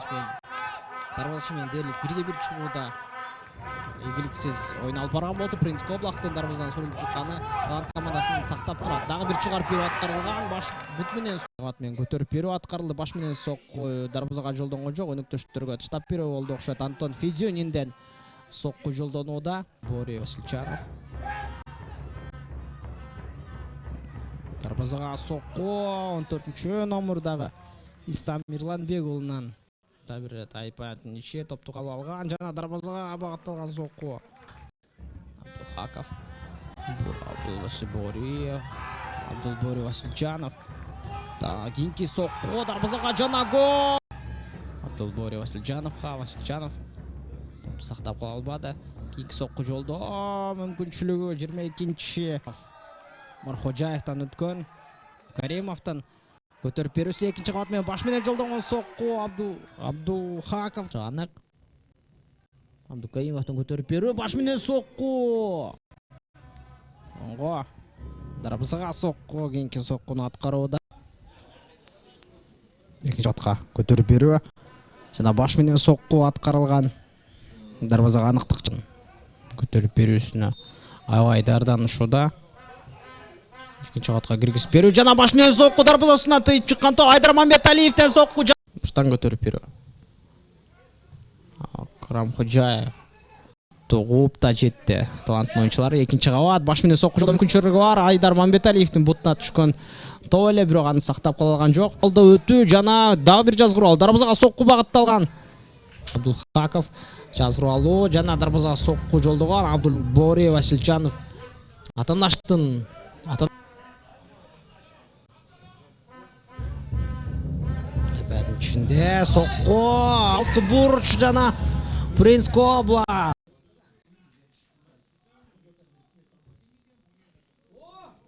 келишпей дарбазачы менен дээрлик 1-1 чыгууда ийгиликсиз ойун алып барган болду. Принц Коблактын дарбазадан сүрүлүп чыкканы Галант командасын сактап турат. Дагы бир чыгарып берүү аткарылган. Баш бут менен көтөрүп берүү аткарылды. Баш менен сокку дарбазага жолдонгон жок. Өнөктөштөргө таштап берүү болду окшойт. Антон Федюнинден сокку жолдонууда. Борис Васильчанов. Дарбазага сокку 14-чү номурдагы Ислам Мирланбек уулунан бир рет айпатын иче топту калып алган. Жана дарбазага багытталган сокку. Абдулхаков. Абдулбори Васильчанов. Кийинки сокку дарбазага жана гол. Абдулбори Васильчанов топту сактап кала албады. Кийинки сокку жолдоо мүмкүнчүлүгү 22-чи Мархожаевтан өткөн. Каримовдон көтөрүп берүүсү экинчи кабат менен баш менен жолдонгон сокку Абдулхаков. Анык. Абдукаимовдон көтөрүп берүү баш менен сокку. Онго дарбазага сокку, кийинки соккуну аткарууда. Экинчи кабатка көтөрүп берүү жана баш менен сокку аткарылган. Дарбазага аныктык көтөрүп берүүсүнө аябай даярданышууда. Экинчи кабатка киргизип берүү жана баш менен сокку дарбазасына тыйып чыккан топ Айдар Мамбеталиевден сокку. Баштан көтөрүп берүү. Акрам Ходжаев тогуп да жетти. Таланттуу оюнчулары экинчи кабат баш менен сокку жолдоо мүмкүнчүлүгү бар. Айдар Мамбеталиевдин бутуна түшкөн топ эле, бирок аны сактап кала алган жок. Алда өтүү жана дагы бир жазгыруу алуу. Дарбазага сокку багытталган. Абдулхаков жазгыруу алуу жана дарбазага сокку жолдогон Абдулбори Васильчанов. Атанаштын içinde sokku Askı Burç jana Принц Кобла.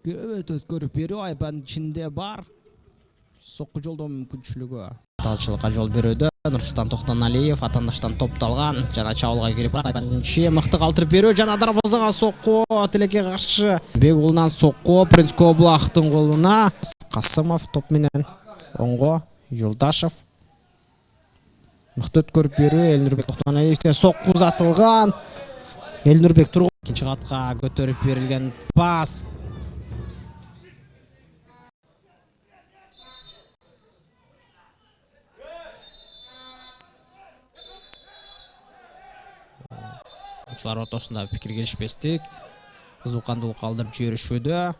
Көрүп берүү айпанын ичинде бар. Сокку жолдоо мүмкүнчүлүгү. Талчылыкка жол берүүдө Нурсултан Токтоналиев атандаштан топталган жана чабуулга кирип айпанын ичи мыкты калтырып берүү жана дарбазага сокку тилекке каршы. Бек уулунан сокку Принц Коблактын колуна. Касымов топ менен оңго Жолдашев. Мыкты өткөрүп берүү Элнурбек Токтоналиевден сокку узатылган. Элнурбек тургун экинчи катка көтөрүп берилген пас. Oyuncular ортосунда пикир келишпестик. Кызуу кандуулук калтырып жиберишүүдө.